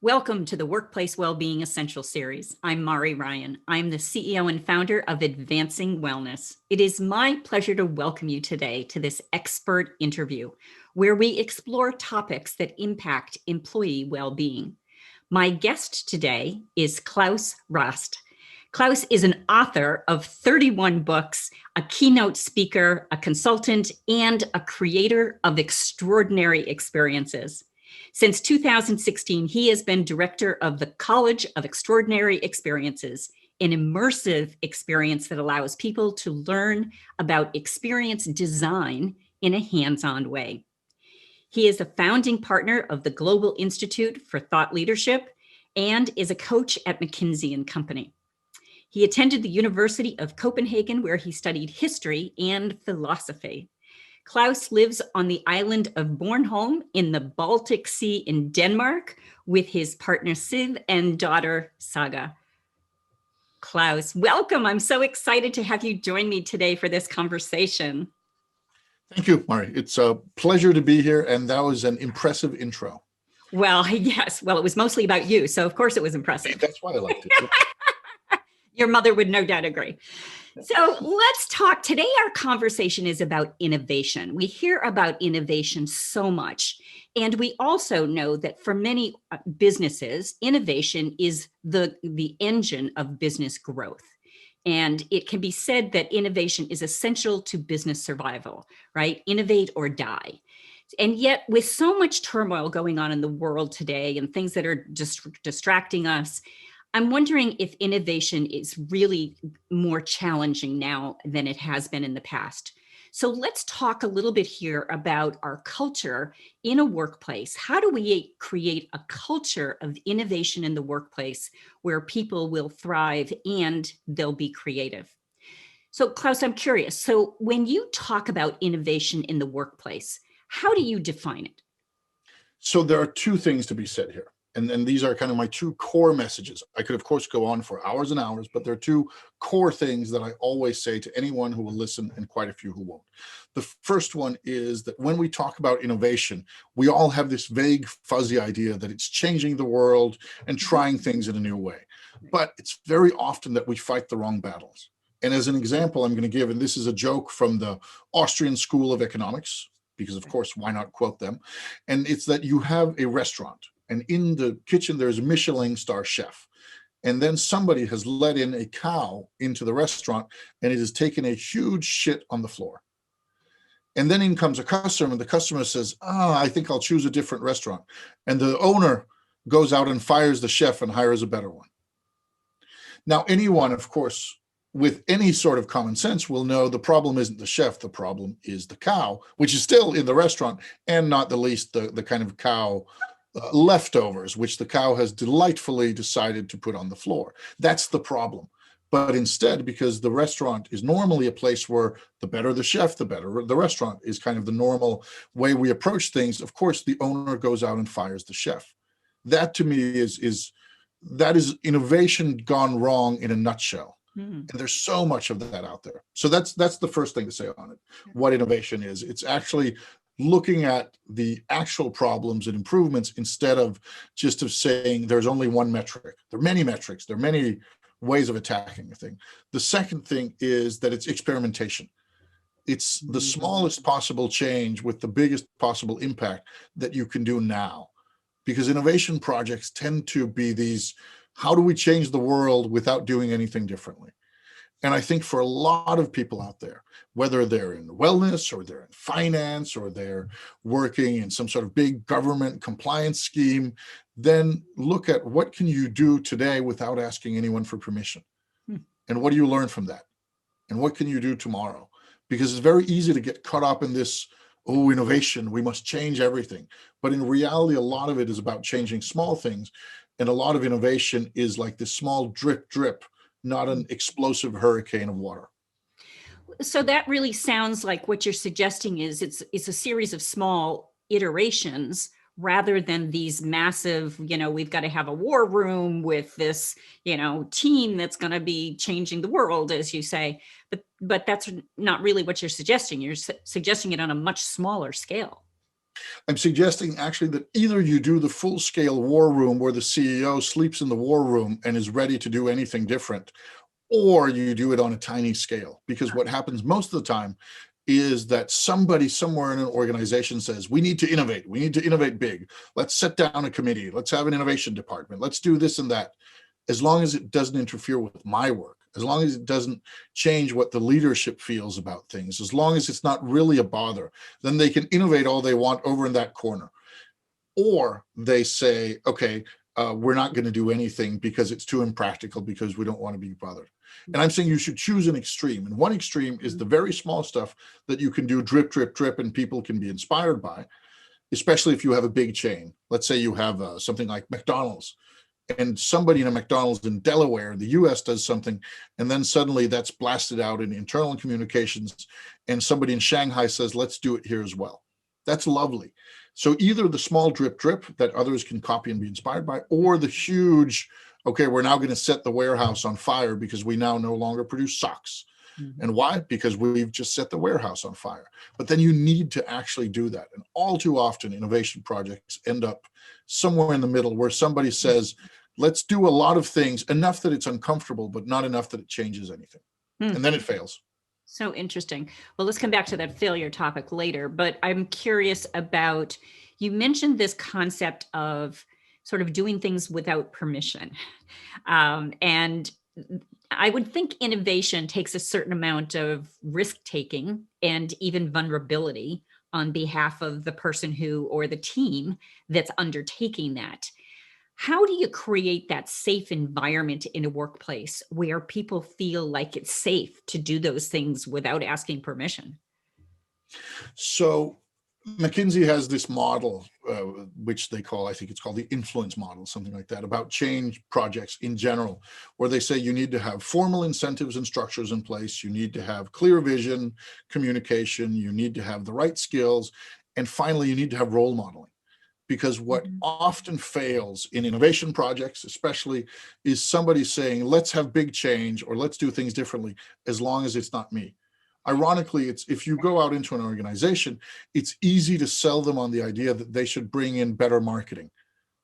Welcome to the Workplace Wellbeing Essential Series. I'm Mari Ryan. I'm the CEO and founder of Advancing Wellness. It is my pleasure to welcome you today to this expert interview, where we explore topics that impact employee well-being. My guest today is Claus Raasted. Claus is an author of 31 books, a keynote speaker, a consultant, and a creator of extraordinary experiences. Since 2016, he has been director of the College of Extraordinary Experiences, an immersive experience that allows people to learn about experience design in a hands-on way. He is a founding partner of the Global Institute for Thought Leadership and is a coach at McKinsey & Company. He attended the University of Copenhagen, where he studied history and philosophy. Claus lives on the island of Bornholm in the Baltic Sea in Denmark with his partner Siv and daughter Saga. Claus, welcome. I'm so excited to have you join me today for this conversation. Thank you, Mari. It's a pleasure to be here, and that was an impressive intro. Well, yes. Well, it was mostly about you, so of course it was impressive. That's why I liked it. Your mother would no doubt agree. So let's talk. Today, our conversation is about innovation. We hear about innovation so much. And we also know that for many businesses, innovation is the engine of business growth. And it can be said that innovation is essential to business survival, right? Innovate or die. And yet, with so much turmoil going on in the world today and things that are just distracting us, I'm wondering if innovation is really more challenging now than it has been in the past. So let's talk a little bit here about our culture in a workplace. How do we create a culture of innovation in the workplace where people will thrive and they'll be creative? So Claus, I'm curious. So when you talk about innovation in the workplace, how do you define it? So there are two things to be said here. And these are kind of my two core messages. I could, of course, go on for hours and hours, but there are two core things that I always say to anyone who will listen and quite a few who won't. The first one is that when we talk about innovation, we all have this vague, fuzzy idea that it's changing the world and trying things in a new way. But it's very often that we fight the wrong battles. And as an example, I'm going to give, and this is a joke from the Austrian School of Economics, because of course, why not quote them? And it's that you have a restaurant. And in the kitchen, there's a Michelin star chef. And then somebody has let in a cow into the restaurant, and it has taken a huge shit on the floor. And then in comes a customer, and the customer says, I think I'll choose a different restaurant. And the owner goes out and fires the chef and hires a better one. Now, anyone, of course, with any sort of common sense will know the problem isn't the chef, the problem is the cow, which is still in the restaurant, and not the least the kind of cow leftovers, which the cow has delightfully decided to put on the floor. That's the problem. But instead, because the restaurant is normally a place where the better the chef, the better the restaurant is kind of the normal way we approach things. Of course, the owner goes out and fires the chef. That to me is innovation gone wrong in a nutshell. And there's so much of that out there. So that's the first thing to say on it. What innovation is. It's actually looking at the actual problems and improvements instead of just of saying there's only one metric. There are many metrics. There are many ways of attacking a thing. The second thing is that it's experimentation. It's the smallest possible change with the biggest possible impact that you can do now. Because innovation projects tend to be these, how do we change the world without doing anything differently? And I think for a lot of people out there, whether they're in wellness or they're in finance or they're working in some sort of big government compliance scheme, then look at what can you do today without asking anyone for permission? And what do you learn from that? And what can you do tomorrow? Because it's very easy to get caught up in this, innovation, we must change everything. But in reality, a lot of it is about changing small things. And a lot of innovation is like this small drip, drip, not an explosive hurricane of water. So that really sounds like what you're suggesting is it's a series of small iterations rather than these massive, we've got to have a war room with this, team that's going to be changing the world, as you say. But that's not really what you're suggesting. You're suggesting it on a much smaller scale. I'm suggesting actually that either you do the full scale war room where the CEO sleeps in the war room and is ready to do anything different, or you do it on a tiny scale. Because what happens most of the time is that somebody somewhere in an organization says, we need to innovate big. Let's set down a committee. Let's have an innovation department. Let's do this and that. As long as it doesn't interfere with my work, as long as it doesn't change what the leadership feels about things, as long as it's not really a bother, then they can innovate all they want over in that corner. Or they say, okay, we're not going to do anything because it's too impractical, because we don't want to be bothered. And I'm saying you should choose an extreme. And one extreme is the very small stuff that you can do drip, drip, drip, and people can be inspired by, especially if you have a big chain. Let's say you have something like McDonald's, and somebody in a McDonald's in Delaware, the US, does something, and then suddenly that's blasted out in internal communications, and somebody in Shanghai says, let's do it here as well. That's lovely. So either the small drip drip that others can copy and be inspired by, or the huge, okay, we're now going to set the warehouse on fire because we now no longer produce socks. Mm-hmm. And why? Because we've just set the warehouse on fire. But then you need to actually do that. And all too often, innovation projects end up somewhere in the middle where somebody says, let's do a lot of things, enough that it's uncomfortable, but not enough that it changes anything. And then it fails. So interesting. Well, let's come back to that failure topic later, but I'm curious about, you mentioned this concept of sort of doing things without permission. And I would think innovation takes a certain amount of risk taking and even vulnerability on behalf of the person who, or the team that's undertaking that. How do you create that safe environment in a workplace where people feel like it's safe to do those things without asking permission? So McKinsey has this model, which they call, I think it's called the influence model, something like that, about change projects in general, where they say you need to have formal incentives and structures in place. You need to have clear vision, communication. You need to have the right skills. And finally, you need to have role modeling. Because what often fails in innovation projects, especially, is somebody saying, let's have big change or let's do things differently, as long as it's not me. Ironically, it's if you go out into an organization, it's easy to sell them on the idea that they should bring in better marketing,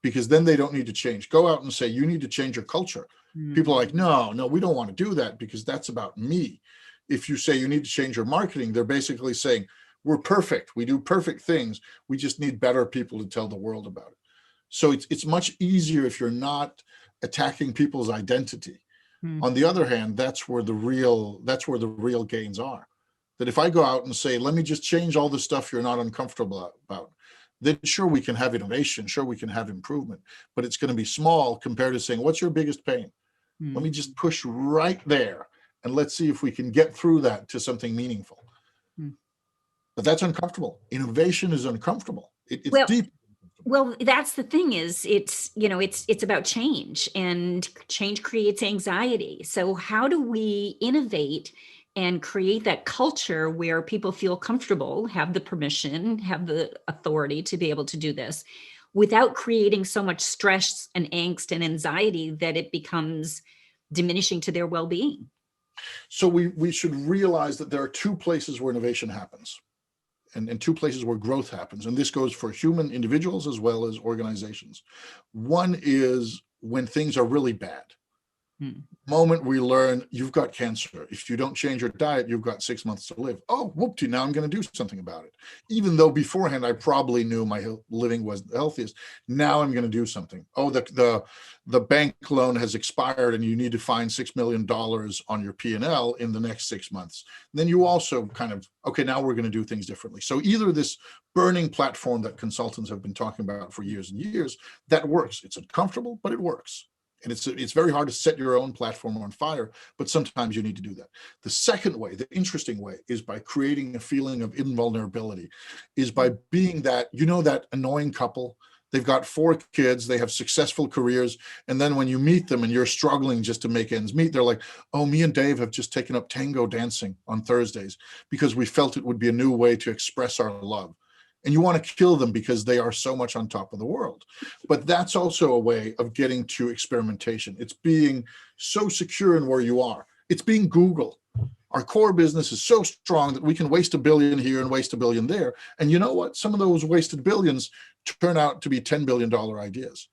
because then they don't need to change. Go out and say, you need to change your culture. People are like, no, we don't want to do that because that's about me. If you say you need to change your marketing, they're basically saying, we're perfect. We do perfect things. We just need better people to tell the world about it. So it's much easier if you're not attacking people's identity. On the other hand, that's where the real gains are. That if I go out and say, let me just change all the stuff you're not uncomfortable about, then sure, we can have innovation, sure, we can have improvement, but it's going to be small compared to saying, what's your biggest pain? Let me just push right there and let's see if we can get through that to something meaningful. But that's uncomfortable. Innovation is uncomfortable. It's deep. Well, that's the thing is it's about change, and change creates anxiety. So how do we innovate and create that culture where people feel comfortable, have the permission, have the authority to be able to do this without creating so much stress and angst and anxiety that it becomes diminishing to their well-being? So we should realize that there are two places where innovation happens. And two places where growth happens. And this goes for human individuals as well as organizations. One is when things are really bad. Moment we learn you've got cancer. If you don't change your diet, you've got 6 months to live. Oh, whoopty, now I'm going to do something about it. Even though beforehand I probably knew my living was the healthiest, now I'm going to do something. Oh, the bank loan has expired and you need to find $6 million on your P&L in the next 6 months. Then you also kind of, okay, now we're going to do things differently. So either this burning platform that consultants have been talking about for years and years, that works. It's uncomfortable, but it works. And it's very hard to set your own platform on fire, but sometimes you need to do that. The second way, the interesting way, is by creating a feeling of invulnerability, is by being that annoying couple. They've got 4 kids, they have successful careers, and then when you meet them and you're struggling just to make ends meet, they're like, oh, me and Dave have just taken up tango dancing on Thursdays because we felt it would be a new way to express our love. And you want to kill them because they are so much on top of the world. But that's also a way of getting to experimentation. It's being so secure in where you are. It's being Google. our core business is so strong that we can waste $1 billion here and waste $1 billion there. And you know what? Some of those wasted billions turn out to be $10 billion ideas.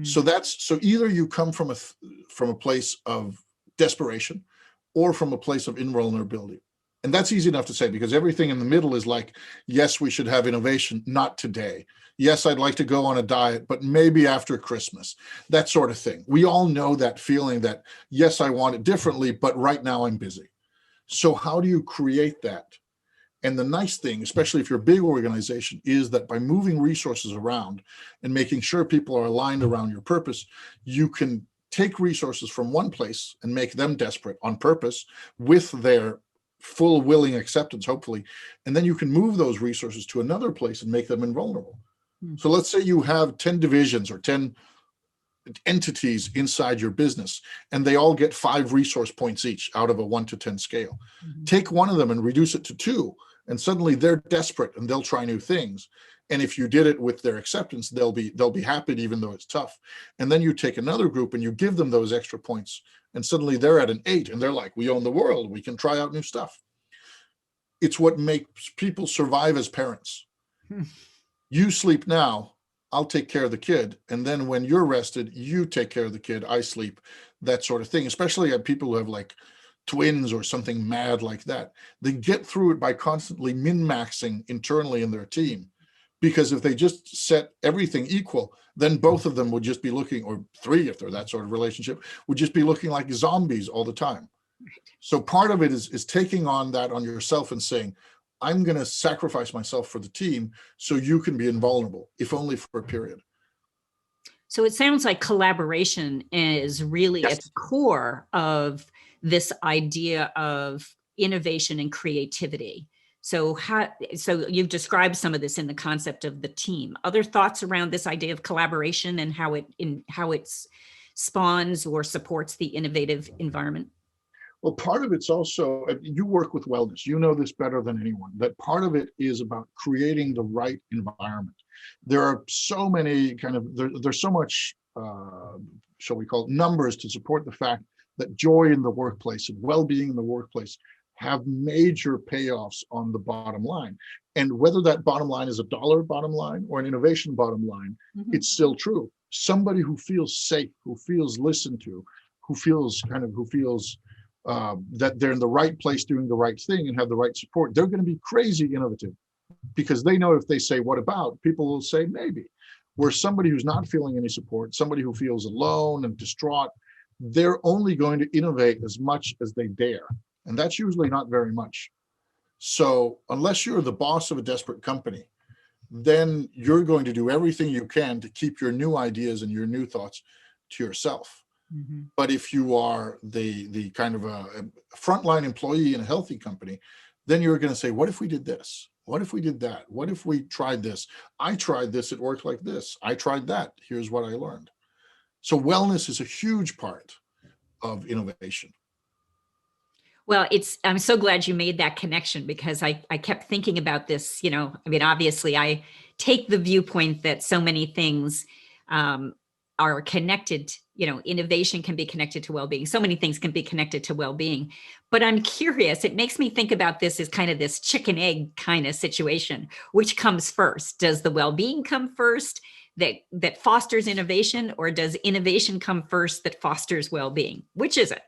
So either you come from a place of desperation or from a place of invulnerability. And that's easy enough to say, because everything in the middle is like, yes, we should have innovation, not today. Yes, I'd like to go on a diet, but maybe after Christmas, that sort of thing. We all know that feeling that, yes, I want it differently, but right now I'm busy. So how do you create that? And the nice thing, especially if you're a big organization, is that by moving resources around and making sure people are aligned around your purpose, you can take resources from one place and make them desperate on purpose with their full willing acceptance, hopefully. And then you can move those resources to another place and make them invulnerable. So let's say you have 10 divisions or 10 entities inside your business, and they all get 5 resource points each out of a 1 to 10 scale. Take one of them and reduce it to 2, and suddenly they're desperate and they'll try new things. And if you did it with their acceptance, they'll be happy even though it's tough. And then you take another group and you give them those extra points, and suddenly they're at an 8 and they're like, we own the world, we can try out new stuff. It's what makes people survive as parents. You sleep now, I'll take care of the kid. And then when you're rested, you take care of the kid, I sleep, that sort of thing. Especially at people who have like twins or something mad like that. They get through it by constantly min-maxing internally in their team. Because if they just set everything equal, then both of them would just be looking, or 3 if they're that sort of relationship, would just be looking like zombies all the time. So part of it is taking on that on yourself and saying, I'm going to sacrifice myself for the team so you can be invulnerable, if only for a period. So it sounds like collaboration is really at the core of this idea of innovation and creativity. So you've described some of this in the concept of the team. Other thoughts around this idea of collaboration and how it spawns or supports the innovative environment? Well, part of it's also, you work with wellness, you know this better than anyone, that part of it is about creating the right environment. There are so many there's so much, shall we call it, numbers to support the fact that joy in the workplace and well-being in the workplace have major payoffs on the bottom line. And whether that bottom line is a dollar bottom line or an innovation bottom line, it's still true. Somebody who feels safe, who feels listened to, who feels that they're in the right place doing the right thing and have the right support, they're going to be crazy innovative, because they know if they say, what about, people will say maybe. Where somebody who's not feeling any support, somebody who feels alone and distraught, they're only going to innovate as much as they dare. And that's usually not very much. So unless you're the boss of a desperate company, then you're going to do everything you can to keep your new ideas and your new thoughts to yourself. But if you are the kind of a frontline employee in a healthy company, then you're going to say, what if we did this? What if we did that? What if we tried this? I tried this, it worked like this. I tried that, here's what I learned. So wellness is a huge part of innovation. Well, I'm so glad you made that connection, because I kept thinking about this, obviously I take the viewpoint that so many things are connected, innovation can be connected to well-being. So many things can be connected to well-being, but I'm curious, it makes me think about this as kind of this chicken egg kind of situation. Which comes first? Does the well-being come first that fosters innovation, or does innovation come first that fosters well-being? Which is it?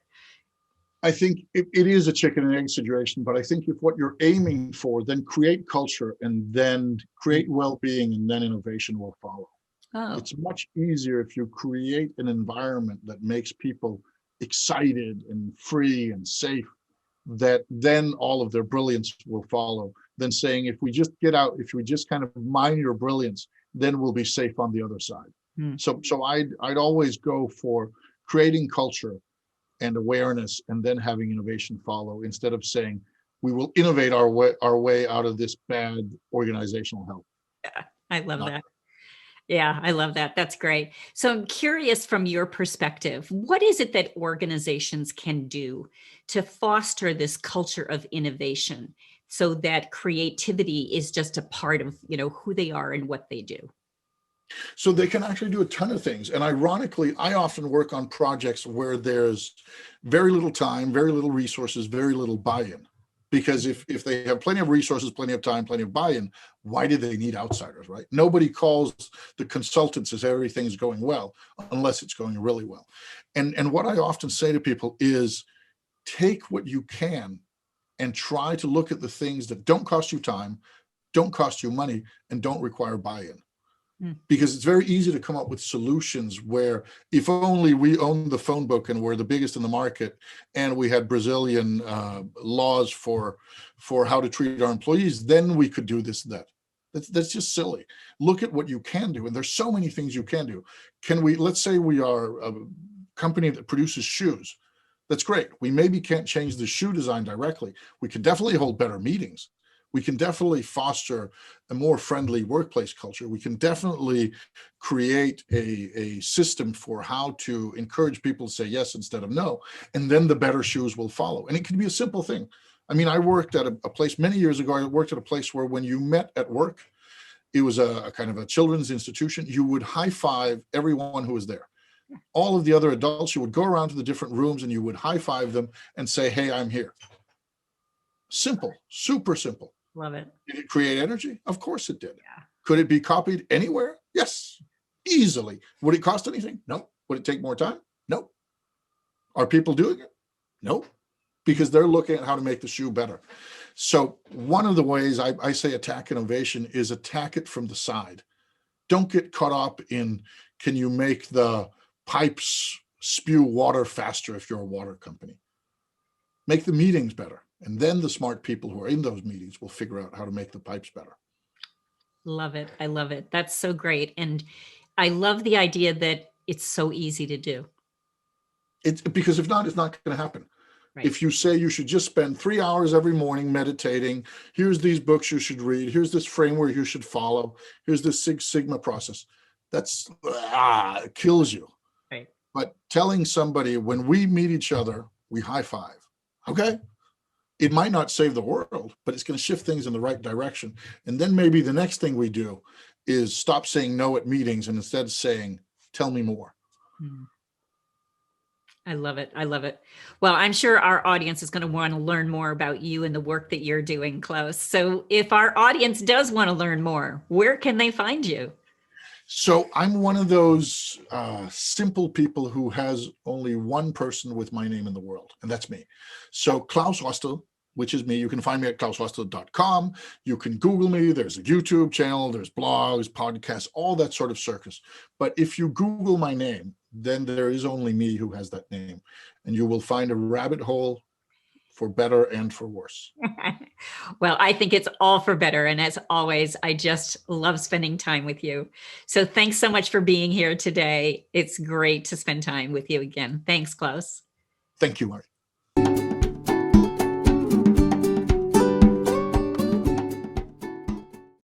I think it is a chicken and egg situation, but I think if what you're aiming for, then create culture and then create well-being, and then innovation will follow. Oh. It's much easier if you create an environment that makes people excited and free and safe, that then all of their brilliance will follow, than saying, if we just get out, if we just kind of mine your brilliance, then we'll be safe on the other side. So I'd always go for creating culture and awareness, and then having innovation follow, instead of saying we will innovate our way out of this bad organizational health. Yeah, I love that. Yeah, I love that. That's great. So I'm curious, from your perspective, what is it that organizations can do to foster this culture of innovation so that creativity is just a part of, who they are and what they do? So they can actually do a ton of things. And ironically, I often work on projects where there's very little time, very little resources, very little buy-in. Because if they have plenty of resources, plenty of time, plenty of buy-in, why do they need outsiders, right? Nobody calls the consultants as everything's going well, unless it's going really well. And what I often say to people is, take what you can and try to look at the things that don't cost you time, don't cost you money, and don't require buy-in. Because it's very easy to come up with solutions where if only we owned the phone book and we're the biggest in the market and we had Brazilian laws for how to treat our employees, then we could do this, that. That's just silly. Look at what you can do. And there's so many things you can do. Let's say we are a company that produces shoes. That's great. We maybe can't change the shoe design directly. We can definitely hold better meetings. We can definitely foster a more friendly workplace culture. We can definitely create a system for how to encourage people to say yes instead of no, and then the better shoes will follow. And it can be a simple thing. I mean, I worked at a place many years ago. I worked at a place where when you met at work, it was a kind of a children's institution. You would high five everyone who was there. All of the other adults, you would go around to the different rooms and you would high five them and say, hey, I'm here. Simple, super simple. Love it. Did it create energy? Of course it did. Yeah. Could it be copied anywhere? Yes, easily. Would it cost anything? No. Would it take more time? No. Are people doing it? No, because they're looking at how to make the shoe better. So one of the ways I say attack innovation is attack it from the side. Don't get caught up in, can you make the pipes spew water faster if you're a water company? Make the meetings better. And then the smart people who are in those meetings will figure out how to make the pipes better. Love it. I love it. That's so great. And I love the idea that it's so easy to do. It's because if not, it's not going to happen. Right. If you say you should just spend 3 hours every morning meditating, here's these books you should read, here's this framework you should follow, here's this Six Sigma process, that's it kills you. Right. But telling somebody when we meet each other, we high five. Okay. It might not save the world, but it's going to shift things in the right direction. And then maybe the next thing we do is stop saying no at meetings and instead saying, tell me more. I love it. I love it. Well, I'm sure our audience is going to want to learn more about you and the work that you're doing, Claus. So if our audience does want to learn more, where can they find you? So I'm one of those simple people who has only one person with my name in the world, and that's me. So Claus Raasted, which is me. You can find me at clausraasted.com. You can Google me. There's a YouTube channel. There's blogs, podcasts, all that sort of circus. But if you Google my name, then there is only me who has that name. And you will find a rabbit hole for better and for worse. Well, I think it's all for better. And as always, I just love spending time with you. So thanks so much for being here today. It's great to spend time with you again. Thanks, Claus. Thank you, Mari.